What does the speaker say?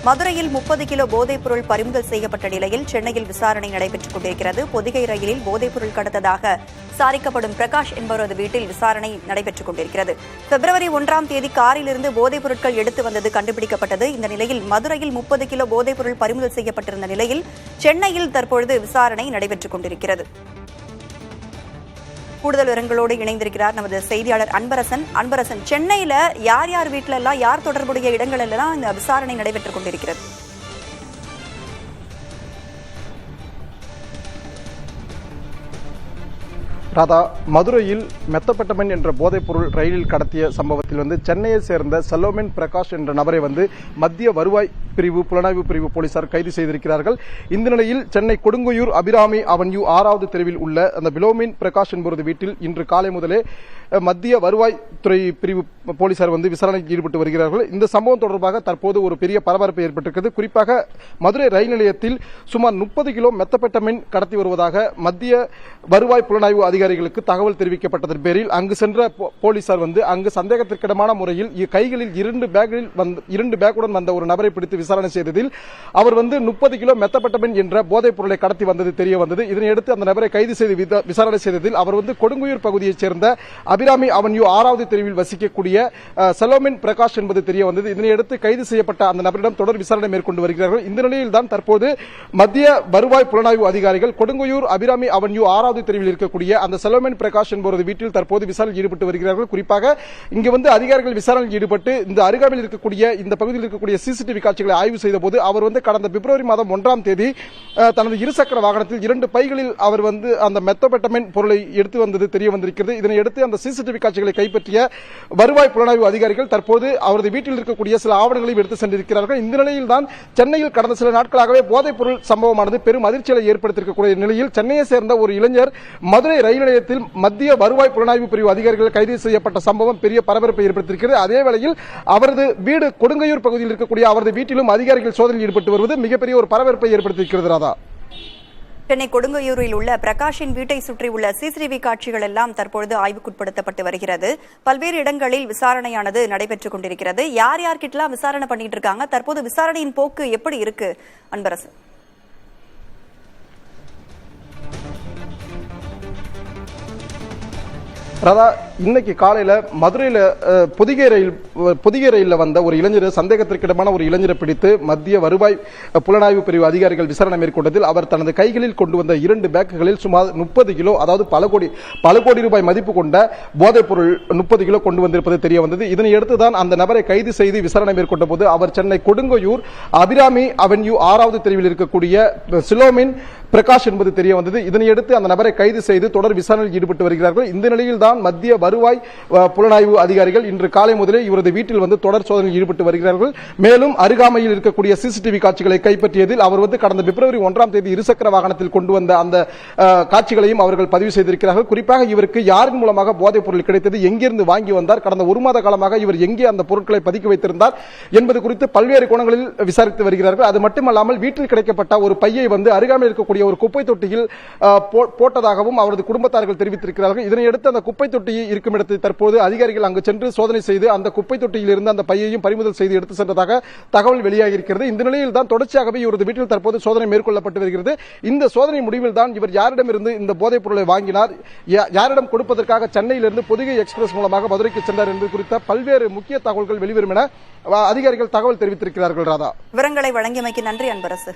மதுரையில் 30 கிலோ போதைப்பொருள் பறிமுதல் செய்யப்பட்ட நிலையில் சென்னையில் விசாரணை நடைபெற்றுக் கொண்டிருக்கிறது. பொதிகை ரயிலில் போதைப்பொருள் கடத்ததாக விசாரிக்கப்படும் பிரகாஷ் என்பவரது வீட்டில் விசாரணை நடைபெற்றுக் கொண்டிருக்கிறது. பிப்ரவரி 1ஆம் தேதி காரிலிருந்து போதைப் பொருட்கள் எடுத்து வந்தது கண்டுபிடிக்கப்பட்டது. இந்த நிலையில் மதுரையில் 30 கிலோ போதைப்பொருள் பறிமுதல் செய்யப்பட்டிருந்த நிலையில் சென்னையில் தற்பொழுது விசாரணை நடைபெற்றுக் கொண்டிருக்கிறது. கூடுதல் விவரங்களோடு இணைந்திருக்கிறார் நமது செய்தியாளர் அன்பரசன். சென்னையில யார் யார் வீட்டில எல்லாம் யார் தொடர்புடைய இடங்கள் எல்லாம் இந்த விசாரணை நடைபெற்றுக் கொண்டிருக்கிறது? ராதா, மதுரையில் மெத்தப்பட்டமன் என்ற போதைப்பொருள் ரயிலில் கடத்திய சம்பவத்தில் சென்னையை சேர்ந்த செலோமென் பிரகாஷ் என்ற நபரை மத்திய வருவாய் பிரிவு புலனாய்வு பிரிவு போலீசார் கைது செய்திருக்கிறார்கள். இந்த நிலையில் சென்னை கொடுங்கையூர் அபிராமி அவென்யூ 6வது தெருவில் உள்ள அந்த பிலோமின் பிரகாஷ் என்பவரது வீட்டில் இன்று காலை முதலே மத்திய வருவாய் துறை பிரிவு போலீசார் விசாரணையில் ஈடுபட்டு வருகிறார்கள். இந்த சம்பவம் தொடர்பாக தற்போது ஒரு பெரிய பரபரப்பு ஏற்பட்டிருக்கிறது. குறிப்பாக மதுரை ரயில் நிலையத்தில் சுமார் 30 கிலோ மெத்தப்பட்டமின் கடத்தி வருவதாக மத்திய வருவாய் புலனாய்வு அதிகாரிகளுக்கு தகவல் தெரிவிக்கப்பட்டதன் பேரில் அங்கு சென்ற போலீசார் அங்கு சந்தேகத்திற்கிடமான முறையில் கைகளில் 2 பேக்குடன் வந்த ஒரு நபரை பிடித்து விசாரணை செய்ததில் அவர் 30 கிலோ மெத்தப்பட்டமின் என்ற போதைப் பொருளை கடத்தி வந்தது தெரிய வந்தது. இதனையடுத்து அந்த நபரை கைது செய்து விசாரணை செய்ததில் அவர் கொடுங்கையூர் பகுதியைச் சேர்ந்த அபிராமி அவென்யூ 6வது தெருவில் வசிக்கக்கூடிய செலோமின் பிரகாஷ் என்பது தெரிய வந்தது. இதனையடுத்து கைது செய்யப்பட்ட அந்த நபரிடம் தொடர் விசாரணை மேற்கொண்டு வருகிறார்கள். இந்த நிலையில் தான் தற்போது மத்திய வருவாய் புலனாய்வு அதிகாரிகள் கொடுங்கையூர் அபிராமி அவென்யூ 6வது தெருவில் இருக்கக்கூடிய அந்த செலோமின் பிரகாஷ் என்பவரது வீட்டில் தற்போது விசாரணையில் ஈடுபட்டு வருகிறார்கள். குறிப்பாக இங்கு அதிகாரிகள் விசாரணையில் ஈடுபட்டு இந்த அருகாமையில் இருக்கக்கூடிய இந்த பகுதியில் இருக்கக்கூடிய சிசிடிவி காட்சிகளை ஆய்வு செய்த போது அவர் கடந்த பிப்ரவரி மாதம் 1ஆம் தேதி தனது இருசக்கர வாகனத்தில் 2 பைகளில் அவர் அந்த மெத்தப்பட்டமின் பொருளை எடுத்து வந்தது தெரிய வந்திருக்கிறது. இதனையடுத்து அந்த சிசிடிவி காட்சிகளை கைப்பற்றிய வருவாய் புலனாய்வு அதிகாரிகள் தற்போது அவரது வீட்டில் இருக்கக்கூடிய சில ஆவணங்களையும் எடுத்து சென்றிருக்கிறார்கள். இந்த நிலையில் தான் சென்னையில் கடந்த சில நாட்களாகவே போதைப் பொருள் சம்பவமானது பெரும் அதிர்ச்சியை ஏற்படுத்தியிருக்கக்கூடிய நிலையில் சென்னையை சேர்ந்த ஒரு இளைஞர் மதுரை ரயில் நிலையத்தில் மத்திய வருவாய் புலனாய்வு பிரிவு அதிகாரிகள் கைது செய்யப்பட்ட சம்பவம் பெரிய பரபரப்பை ஏற்படுத்தியிருக்கிறது. அதே வேளையில் அவரது வீடு கொடுங்கையூர் பகுதியில் இருக்கக்கூடிய அவரது வீட்டிலும் அதிகாரிகள் சோதனையில் ஈடுபட்டு வருவது மிகப்பெரிய ஒரு பரபரப்பை ஏற்படுத்தியிருக்கிறது. ராதா, சென்னை கொடுங்கையூரில் உள்ள பிரகாஷின் வீட்டை சுற்றியுள்ள சிசிடிவி காட்சிகள் எல்லாம் தற்பொழுது ஆய்வுக்குட்படுத்தப்பட்டு வருகிறது. பல்வேறு இடங்களில் விசாரணையானது நடைபெற்றுக் கொண்டிருக்கிறது. யார் யார்கிட்டலாம் விசாரணை பண்ணிட்டு இருக்காங்க? தற்போது விசாரணையின் போக்கு எப்படி இருக்கு அன்பரசன்? ராதா, இன்னைக்கு காலையில மதுரையில பொதிகை ரயில்ல வந்த ஒரு இளைஞர் சந்தேகத்திற்கிடமான ஒரு இளைஞரை பிடித்து மத்திய வருவாய் புலனாய்வு பிரிவு அதிகாரிகள் விசாரணை மேற்கொண்டதில் அவர் தனது கைகளில் கொண்டு வந்த 2 பேக்குகளில் சுமார் 30 கிலோ அதாவது பல கோடி ரூபாய் மதிப்பு கொண்ட போதைப் பொருள் 30 கிலோ கொண்டு வந்திருப்பது தெரிய வந்தது. இதனையடுத்துதான் அந்த நபரை கைது செய்து விசாரணை மேற்கொண்ட போது அவர் சென்னை கொடுங்கையூர் அபிராமி அவென்யூ 6வது தெருவில் இருக்கக்கூடிய சிலோமின் பிரகாஷ் என்பது தெரிய வந்தது. இதனையடுத்து அந்த நபரை கைது செய்து தொடர் விசாரணையில் ஈடுபட்டு வருகிறார்கள். இந்த நிலையில் தான் மத்திய வருவாய் புலனாய்வு அதிகாரிகள் இன்று காலை முதலே இவரது வீட்டில் தொடர் சோதனையில் ஈடுபட்டு வருகிறார்கள். மேலும் அருகாமையில் இருக்கக்கூடிய சிசிடிவி காட்சிகளை கைப்பற்றியதில் அவர் கடந்த பிப்ரவரி 1ஆம் தேதி இருசக்கர வாகனத்தில் கொண்டு வந்த அந்த காட்சிகளையும் அவர்கள் பதிவு செய்திருக்கிறார்கள். குறிப்பாக இவருக்கு யாரின் மூலமாக போதைப் பொருள் கிடைத்தது, எங்கிருந்து வாங்கி வந்தார், கடந்த 1 மாத காலமாக இவர் எங்கே அந்த பொருட்களை பதுக்கி வைத்திருந்தார் என்பது குறித்து பல்வேறு கோணங்களில் விசாரித்து வருகிறார்கள். அது மட்டுமல்லாமல் வீட்டில் கிடைக்கப்பட்ட ஒரு பையை அருகாமையில் இருக்கக்கூடிய ஒரு குப்பை தொட்டியில் போட்டதாகவும் அவரது குடும்பத்தார்கள் தெரிவித்திருக்கிறார்கள். இதனையடுத்து அந்த குப்பை தொட்டி இருக்கும் இடத்தை தற்போது அதிகாரிகள் அங்கு சென்று சோதனை செய்து அந்த குப்பை தொட்டியில் இருந்து அந்த பையையும் பறிமுதல் செய்து எடுத்து சென்றதாக தகவல் வெளியாகி இருக்கிறது. இந்த நிலையில் தான் தொடர்ச்சியாகவே இவரது வீட்டில் தற்போது சோதனை மேற்கொள்ளப்பட்டு வருகிறது. இந்த சோதனை முடிவில் தான் இவர் யாரிடமிருந்து இந்த போதைப் பொருளை வாங்கினார், யாரிடம் கொடுப்பதற்காக சென்னையிலிருந்து பொதிகை எக்ஸ்பிரஸ் மூலமாக மதுரைக்கு சென்றார் என்பது குறித்த பல்வேறு முக்கிய தகவல்கள் வெளிவரும் என அதிகாரிகள் தகவல் தெரிவித்திருக்கிறார்கள். ராதா, விவரங்களை வழங்கியமைக்கு நன்றி அன்பரசு.